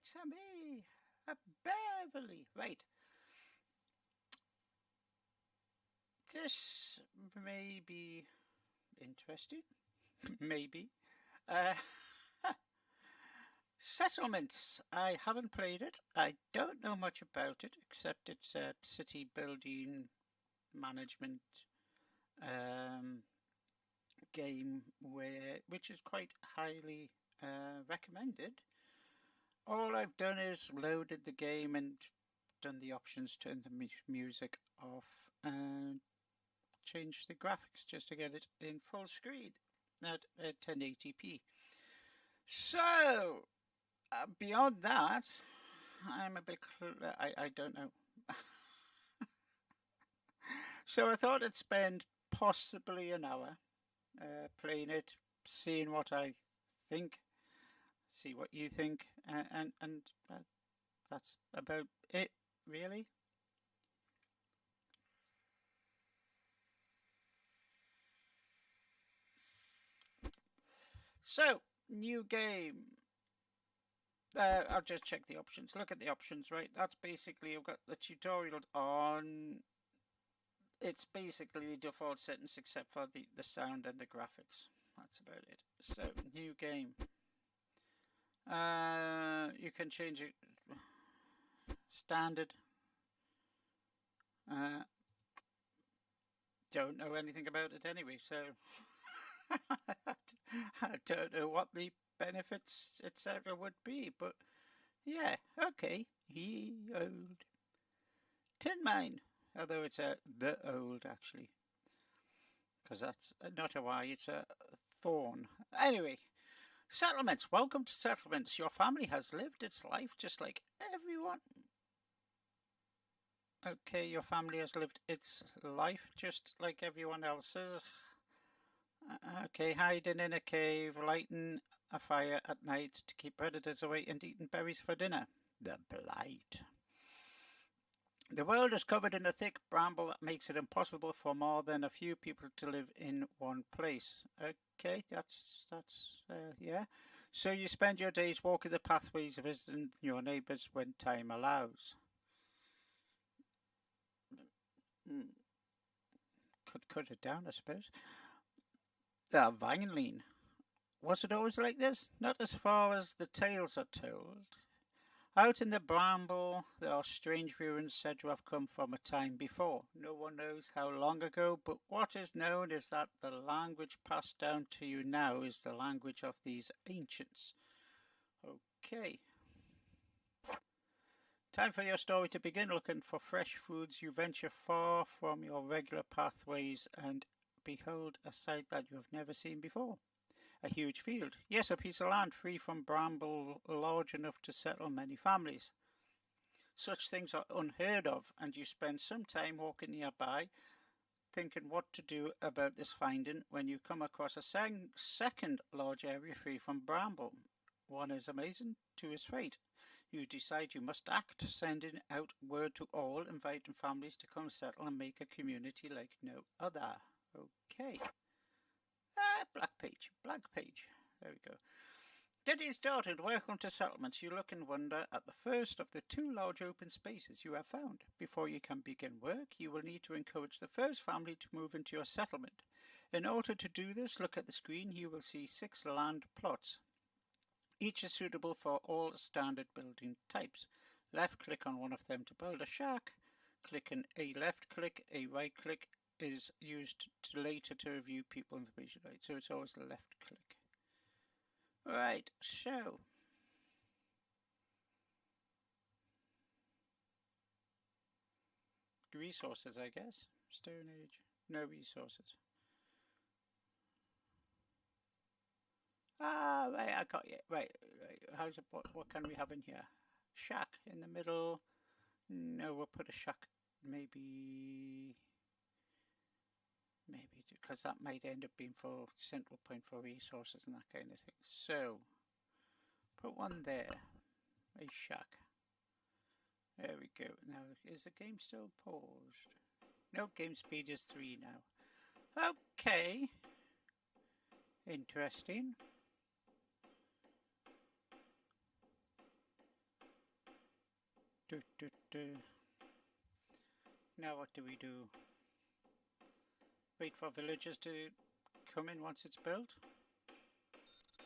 it's a me, a Beverly. Right. This may be interesting. Maybe. Uh, Settlements. I haven't played it. I don't know much about it except it's a city building management um, game which is quite highly recommended. All I've done is loaded the game and done the options, turned the music off, and changed the graphics just to get it in full screen at 1080p. So, beyond that, I'm a bit. I don't know. So I thought I'd spend possibly an hour playing it, seeing what I think, see what you think, and that's about it, really. So, new game. I'll just check the options. Look at the options, right? That's basically, I've got the tutorial on. It's basically the default settings except for the sound and the graphics. That's about it. So, new game. You can change it standard. Uh, don't know anything about it anyway, so I don't know what the benefits, etc., would be. But yeah, okay. He old tin mine, although it's a the old actually, because that's not a Y, it's a thorn. Anyway, settlements. Welcome to settlements. Your family has lived its life just like everyone. Okay, your family has lived its life just like everyone else's. Okay, hiding in a cave, lighting a fire at night to keep predators away, and eating berries for dinner. The Blight. The world is covered in a thick bramble that makes it impossible for more than a few people to live in one place. Okay, that's yeah. So you spend your days walking the pathways, visiting your neighbours when time allows. Could cut it down, I suppose. Vineline. Was it always like this? Not as far as the tales are told. Out in the bramble, there are strange ruins said to have come from a time before. No one knows how long ago, but what is known is that the language passed down to you now is the language of these ancients. Okay. Time for your story to begin. Looking for fresh foods, you venture far from your regular pathways and behold a sight that you have never seen before. A huge field. Yes, a piece of land free from bramble, large enough to settle many families. Such things are unheard of, and you spend some time walking nearby, thinking what to do about this finding when you come across a second large area free from bramble. One is amazing, two is fate. You decide you must act, sending out word to all, inviting families to come settle and make a community like no other. Okay. Black page, blank page. There we go. Get it started. Welcome to settlements. You look and wonder at the first of the two large open spaces you have found. Before you can begin work, you will need to encourage the first family to move into your settlement. In order to do this, look at the screen. You will see 6 land plots. Each is suitable for all standard building types. Left click on one of them to build a shack. Clicking a left click, a right click is used later to review people information. Right, so it's always the left click. Right, so resources, I guess. Stone Age, no resources. Right, I got you. Right, right. How's it? What can we have in here? Shack in the middle. No, we'll put a shack. Maybe because that might end up being for central point for resources and that kind of thing. So put one there. A shack. There we go. Now, is the game still paused? No, game speed is 3 now. Okay. Interesting. Now what do we do? Wait for villagers to come in once it's built?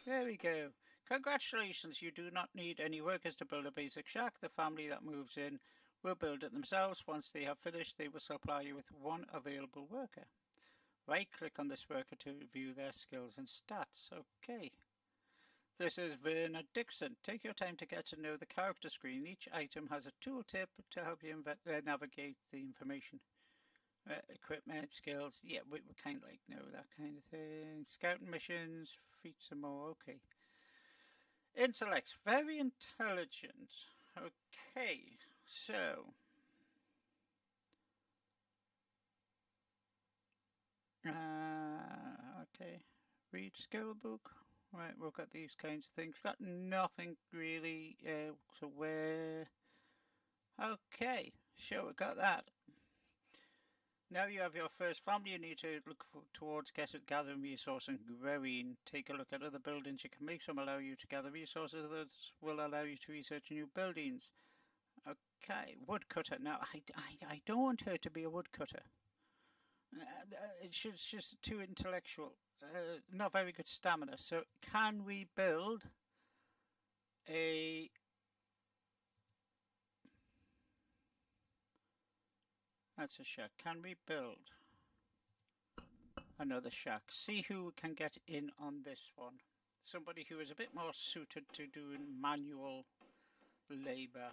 There we go. Congratulations, you do not need any workers to build a basic shack. The family that moves in will build it themselves. Once they have finished, they will supply you with one available worker. Right-click on this worker to view their skills and stats. Okay. This is Verna Dixon. Take your time to get to know the character screen. Each item has a tooltip to help you navigate the information. Equipment, skills, yeah, we kind of like know that kind of thing. Scouting missions, feats and more, okay. Intellect, very intelligent. Okay, so okay, read skill book. Right, we've got these kinds of things. Got nothing really to wear. Okay, sure, we got that. Now you have your first family, you need to look towards gathering resources and growing. Take a look at other buildings you can make. Some allow you to gather resources, others will allow you to research new buildings. Okay, woodcutter. Now, I don't want her to be a woodcutter. She's just too intellectual. Not very good stamina. So, can we build a... That's a shack. Can we build another shack? See who can get in on this one. Somebody who is a bit more suited to doing manual labour.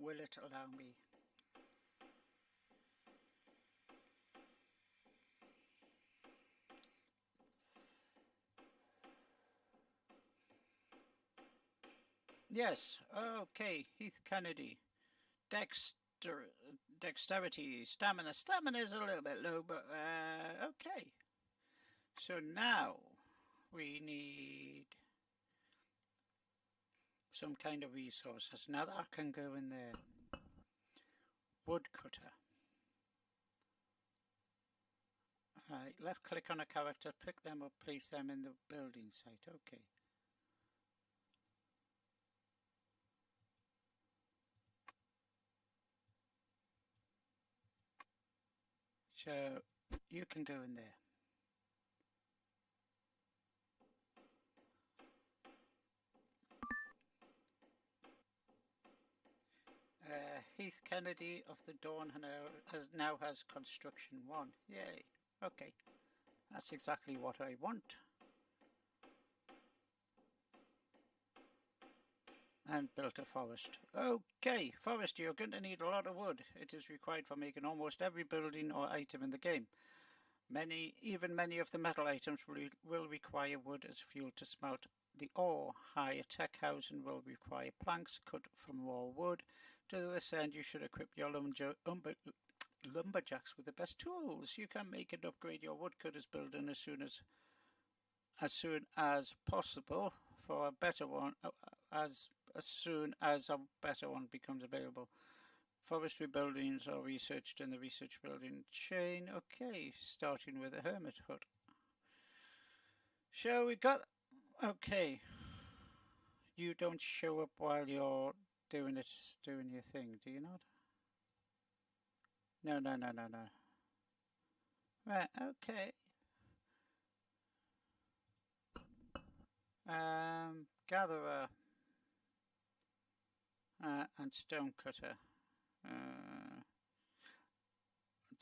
Will it allow me? Yes, okay, Heath Kennedy. Dexterity, stamina. Stamina is a little bit low, but okay. So now we need some kind of resources. Now that can go in there. Woodcutter. Right, left click on a character, pick them up, place them in the building site. Okay. So you can go in there. Heath Kennedy of the Dawn now has construction 1. Yay. Okay. That's exactly what I want. And built a forest. Okay, forest, you're going to need a lot of wood. It is required for making almost every building or item in the game. Even many of the metal items will require wood as fuel to smelt the ore. Higher tech housing will require planks cut from raw wood. To this end, you should equip your lumberjacks with the best tools. You can make and upgrade your woodcutters building as soon as possible for a better one. As soon as a better one becomes available. Forestry buildings are researched in the research building chain. Okay, starting with a hermit hut. So we got... Okay. You don't show up while you're doing your thing, do you not? No. Right, okay. Gatherer. And stonecutter. I'll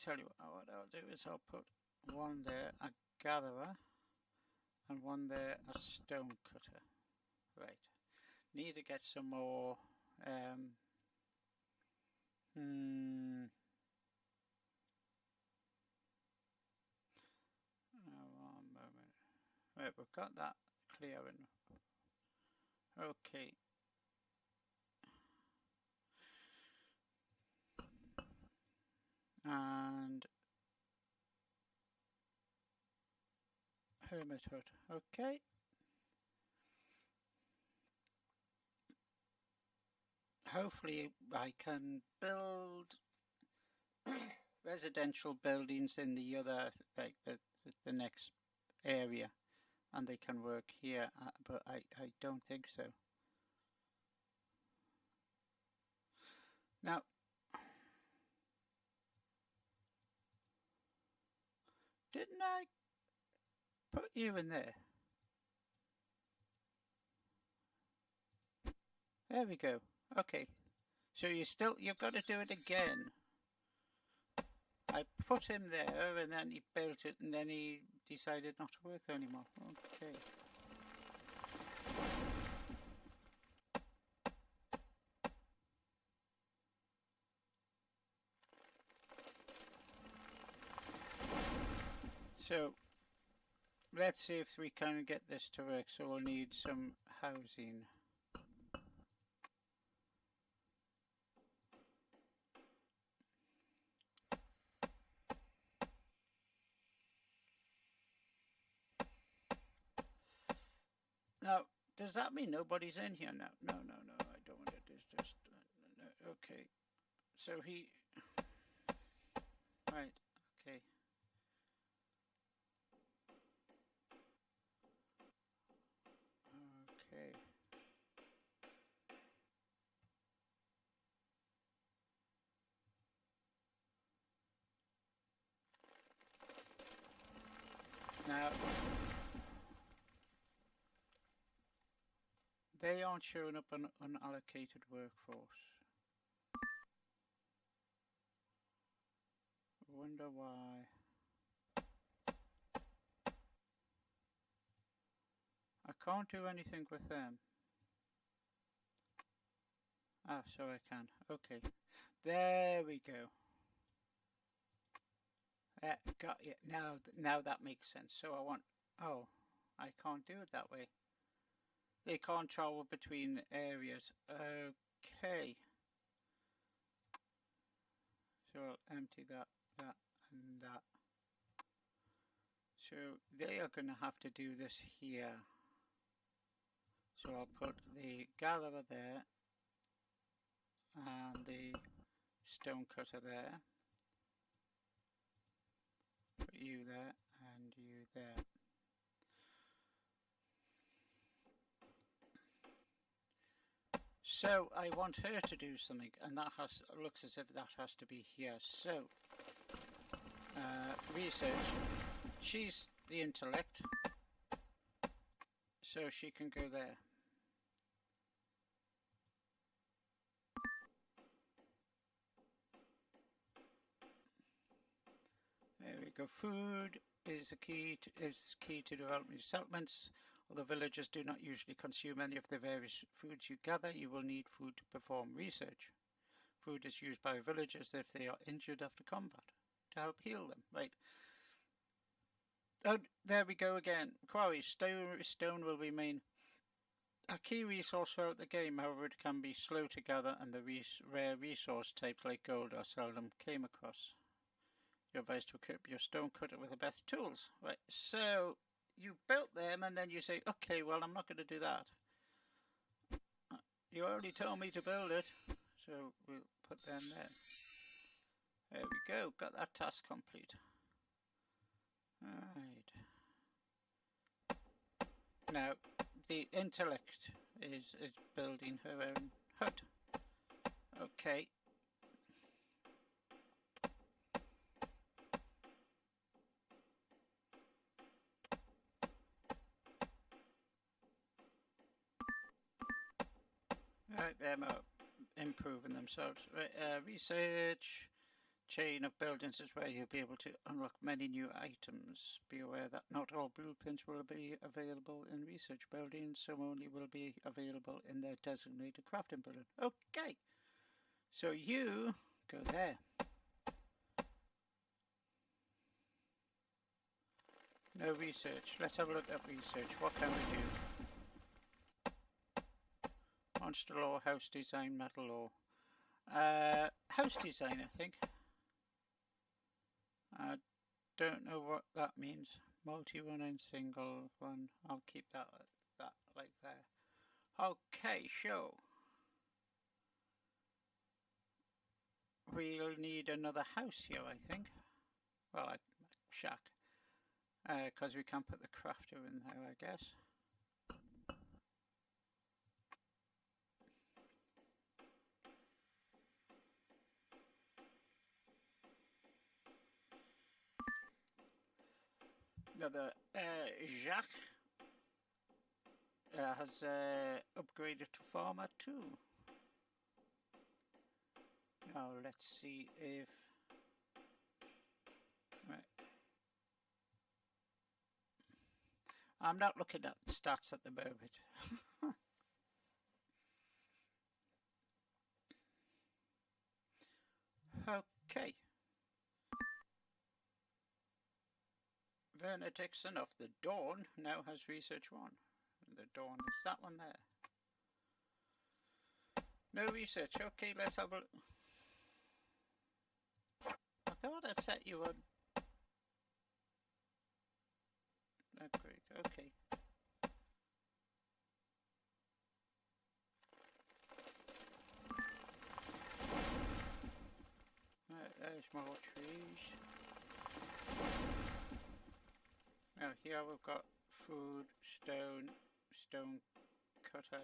tell you what I'll do is I'll put one there, a gatherer, and one there, a stonecutter. Right. Need to get some more. One moment. Right, we've got that clearing. Okay. And hermit hut. Okay. Hopefully I can build residential buildings in the other, like the next area. and they can work here, but I don't think so. Now, didn't I put you in there? There we go. Okay. So you've got to do it again. I put him there, and then he built it, and then he decided not to work there anymore. Okay. So, let's see if we can get this to work. So we'll need some housing. Now, does that mean nobody's in here now? No, I don't want it. It's just... okay. So he... Right, okay. Okay. Now... they aren't showing up an unallocated workforce. Wonder why. I can't do anything with them. Ah, so I can. Okay. There we go. Got you. Now that makes sense. So I want... oh, I can't do it that way. They can't travel between areas. Okay. So I'll empty that, and that. So they are going to have to do this here. So I'll put the gatherer there, and the stone cutter there. Put you there, and you there. So I want her to do something, and that looks as if that has to be here. So research. She's the intellect, so she can go there. There we go. Food is key to developing settlements. Although villagers do not usually consume any of the various foods you gather, you will need food to perform research. Food is used by villagers if they are injured after combat to help heal them. Right. Oh, there we go again. Quarry. Stone will remain a key resource throughout the game. However, it can be slow to gather, and the rare resource types like gold are seldom came across. You're advised to equip your stone cutter with the best tools. Right. So you built them, and then you say, okay, well, I'm not going to do that. You already told me to build it, so we'll put them there. There we go, got that task complete. Alright. Now, the intellect is building her own hut. Okay. Right, they're improving themselves. Research. Chain of buildings is where you'll be able to unlock many new items. Be aware that not all blueprints will be available in research buildings. Some only will be available in their designated crafting building. Okay. So you go there. No research. Let's have a look at research. What can we do? Monster lore, house design, metal lore. House design, I think. I don't know what that means. Multi-one and single one. I'll keep that like there. Okay, show. We'll need another house here, I think. Well, shack. Because we can't put the crafter in there, I guess. Now the Jacques has upgraded to farmer too. Now let's see if... Right. I'm not looking at stats at the moment. Okay. Werner Dixon of the Dawn now has Research 1. The Dawn is that one there. No research. Okay, let's have a look. I thought I'd set you on. Great, okay. There's more trees. Now here we've got food, stone cutter.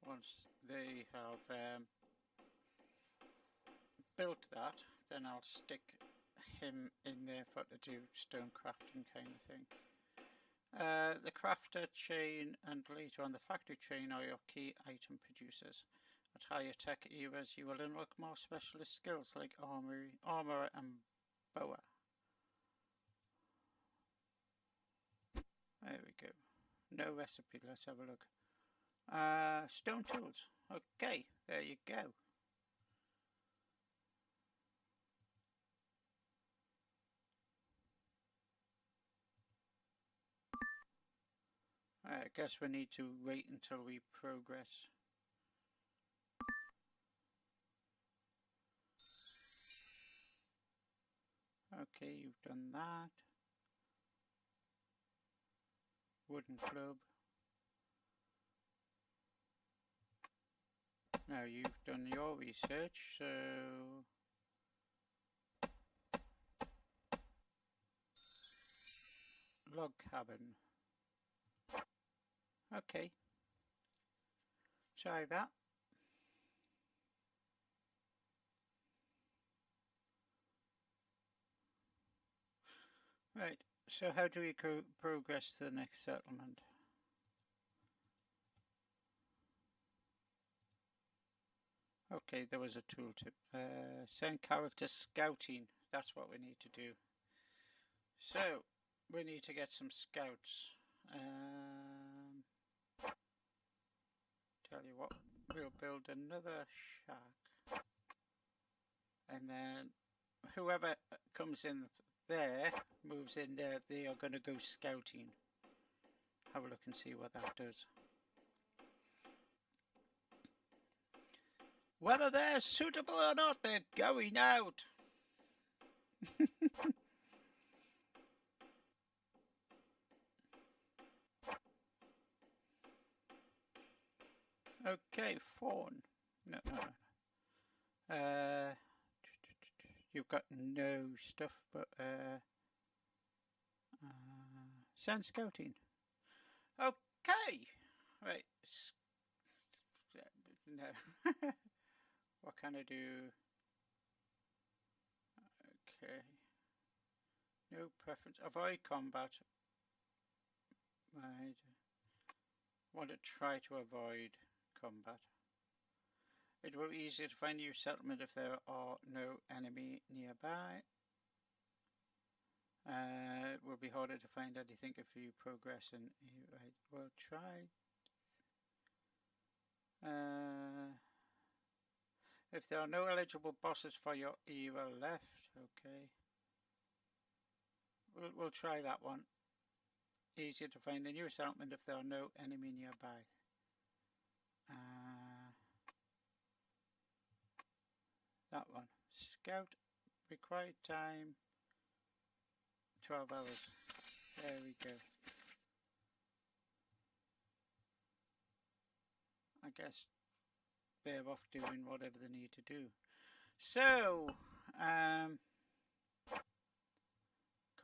Once they have built that, then I'll stick him in there for to do stone crafting kind of thing. The crafter chain and later on the factory chain are your key item producers. At higher tech eras you will unlock more specialist skills like armor and boa. There we go. No recipe, let's have a look. Stone tools. Okay, there you go. I guess we need to wait until we progress. Okay, you've done that. Wooden club. Now you've done your research, so... Log cabin. Okay. Try that. Right, so how do we progress to the next settlement? Okay, there was a tooltip. Send character scouting. That's what we need to do. So, we need to get some scouts. Tell you what, we'll build another shack. And then whoever comes in there, moves in there, they are going to go scouting. Have a look and see what that does. Whether they're suitable or not, they're going out. Okay, fawn. No. You've got no stuff, but send scouting. Okay, right. No. What can I do? Okay. No preference. Avoid combat. Right. Want to try to avoid combat. It will be easier to find a new settlement if there are no enemy nearby. It will be harder to find anything if you progress in. Right, we'll try. If there are no eligible bosses for your era left, okay. We'll try that one. Easier to find a new settlement if there are no enemy nearby. That one. Scout. Required time 12 hours. There we go. I guess they're off doing whatever they need to do. So,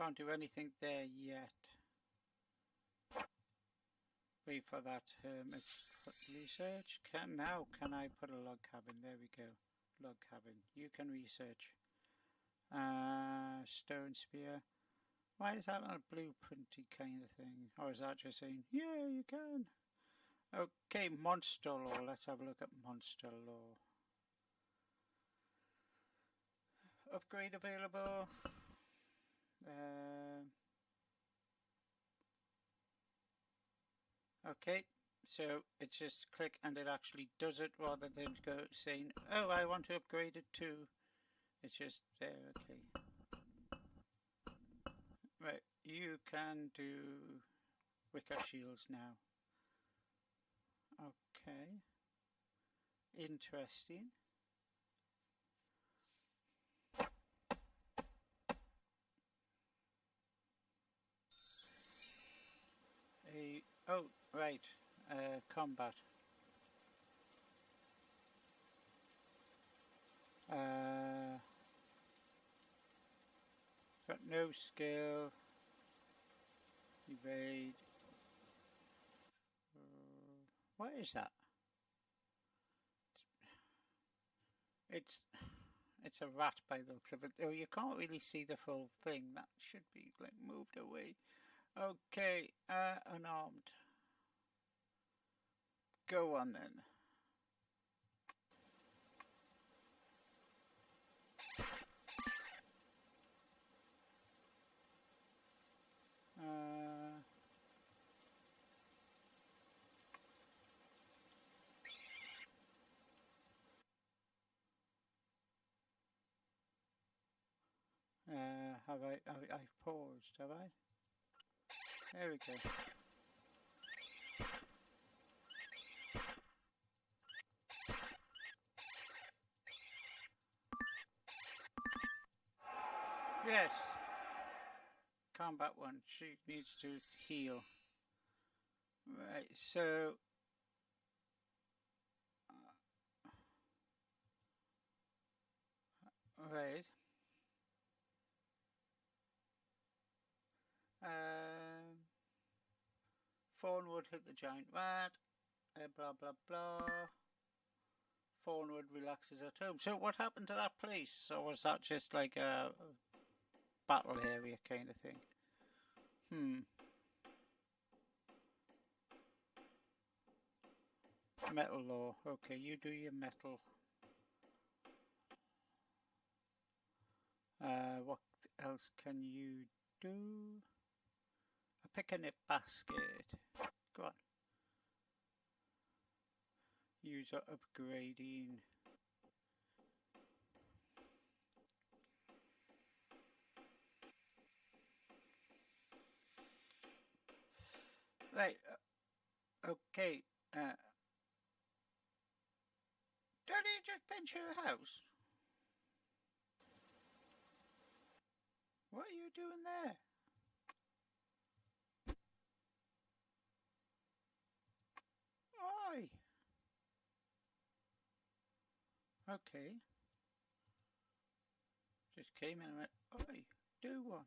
Can't do anything there yet. Wait for that research. Can I put a log cabin? There we go. Log cabin. You can research. Stone spear. Why is that a blueprinty kind of thing? Or is that just saying, yeah, you can? Okay, monster lore. Let's have a look at monster lore. Upgrade available. Okay, so it's just click and it actually does it rather than go saying, oh, I want to upgrade it too. It's just there, okay. Right, you can do wicker shields now. Okay. Interesting. Oh, right. Combat. Got no skill. Evade. What is that? It's a rat by the looks of it. Oh, you can't really see the full thing. That should be like moved away. Okay, unarmed. Go on then. I've paused, have I? There we go. Yes. Combat one. She needs to heal. Right, so... right. Thornwood hit the giant rat. Blah, blah, blah. Thornwood relaxes at home. So what happened to that place? Or was that just like a battle area kind of thing? Metal lore. Okay, you do your metal. What else can you do? A pick-a-nip basket. Go on. User upgrading. Right. Okay. Don't you just bench your house? What are you doing there? Oi! Okay. Just came in and went, oi, do one.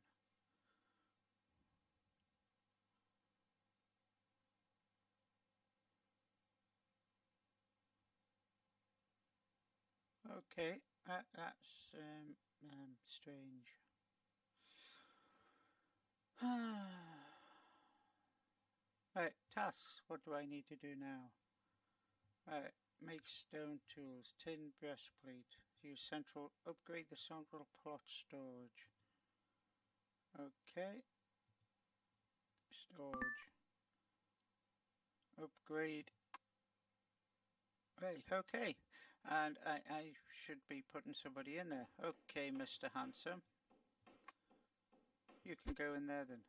Okay, that's strange. Right, tasks. What do I need to do now? Right, make stone tools, tin breastplate. Use central. Upgrade the central plot storage. Okay. Storage. Upgrade. Right, okay. And I should be putting somebody in there. Okay, Mr. Handsome. You can go in there then.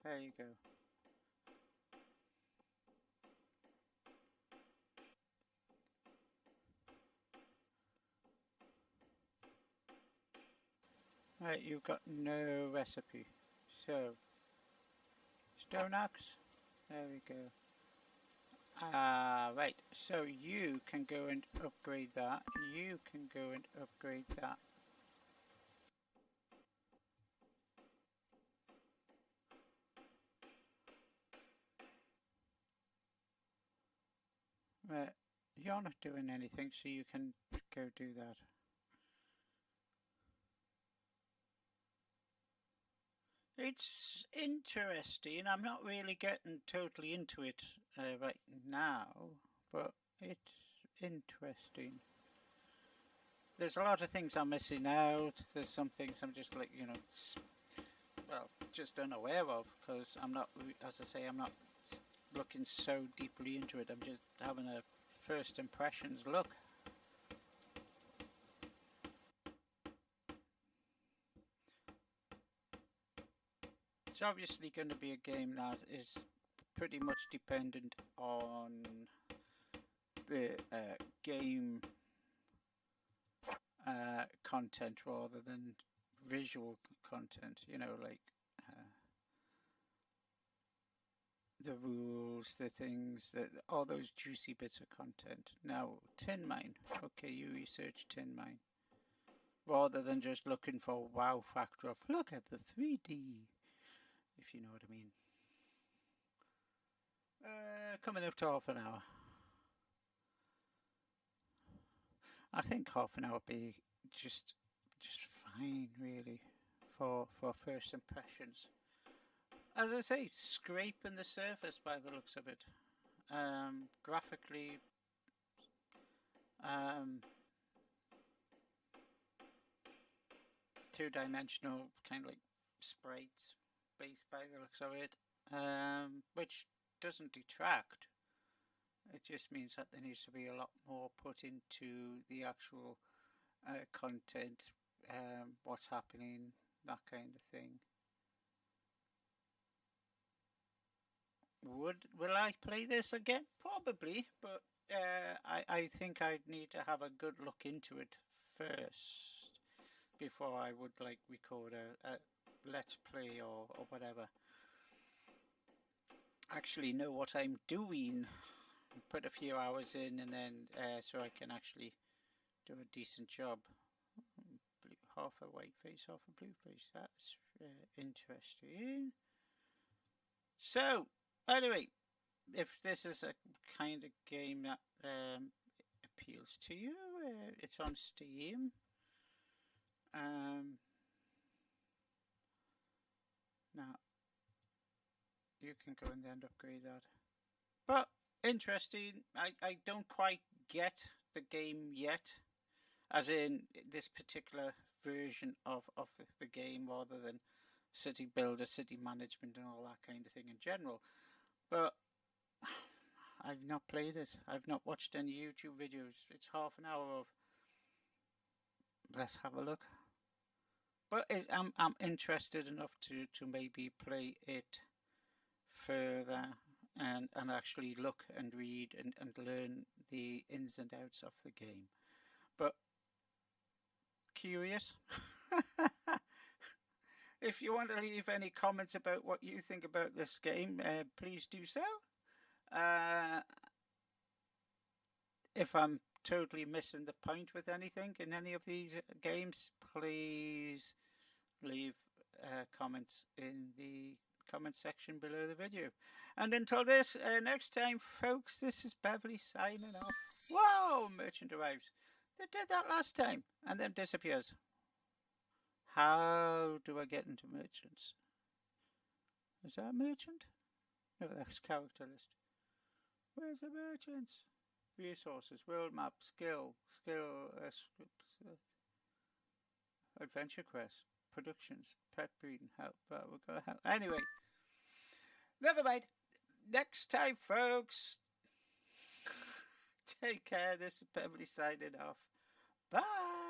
There you go. Right, you've got no recipe. So, stone axe. There we go. Right, so you can go and upgrade that. You can go and upgrade that. You're not doing anything, so you can go do that. It's interesting. I'm not really getting totally into it right now, but it's interesting. There's a lot of things I'm missing out. There's some things I'm just like, well, just unaware of because I'm not, as I say, I'm not looking so deeply into it. I'm just having a first impressions look. It's obviously going to be a game that is pretty much dependent on the game content rather than visual content, like the rules, the things, all those juicy bits of content. Now, Tin Mine. Okay, you research Tin Mine. Rather than just looking for wow factor of, look at the 3D, if you know what I mean. Coming up to half an hour. I think half an hour would be just fine, really, for first impressions. As I say, scraping the surface by the looks of it. Graphically, two-dimensional, kind of like sprites, based by the looks of it, which doesn't detract. It just means that there needs to be a lot more put into the actual content, what's happening, that kind of thing. Will I play this again? Probably, but I think I'd need to have a good look into it first before I would like record a let's play or whatever. Actually know what I'm doing, put a few hours in, and then so I can actually do a decent job. Half a white face, half a blue face. That's interesting. So, anyway, if this is a kind of game that appeals to you, it's on Steam. Now, you can go and then upgrade that. But, interesting. I don't quite get the game yet. As in, this particular version of the game, rather than city builder, city management and all that kind of thing in general. But I've not played it. I've not watched any YouTube videos. It's half an hour of let's have a look. But I'm interested enough to maybe play it further and actually look and read and learn the ins and outs of the game. But curious. If you want to leave any comments about what you think about this game, please do so. If I'm totally missing the point with anything in any of these games, please leave comments in the comment section below the video. And until this next time, folks, this is Beverly signing off. Whoa, merchant arrives. They did that last time and then disappears. How do I get into merchants? Is that a merchant? No, that's character list. Where's the merchants? Resources, world map, skill, adventure quest, productions, pet breeding, help. We're gonna help. Anyway, never mind. Next time, folks. Take care. This is Beverly signing off. Bye.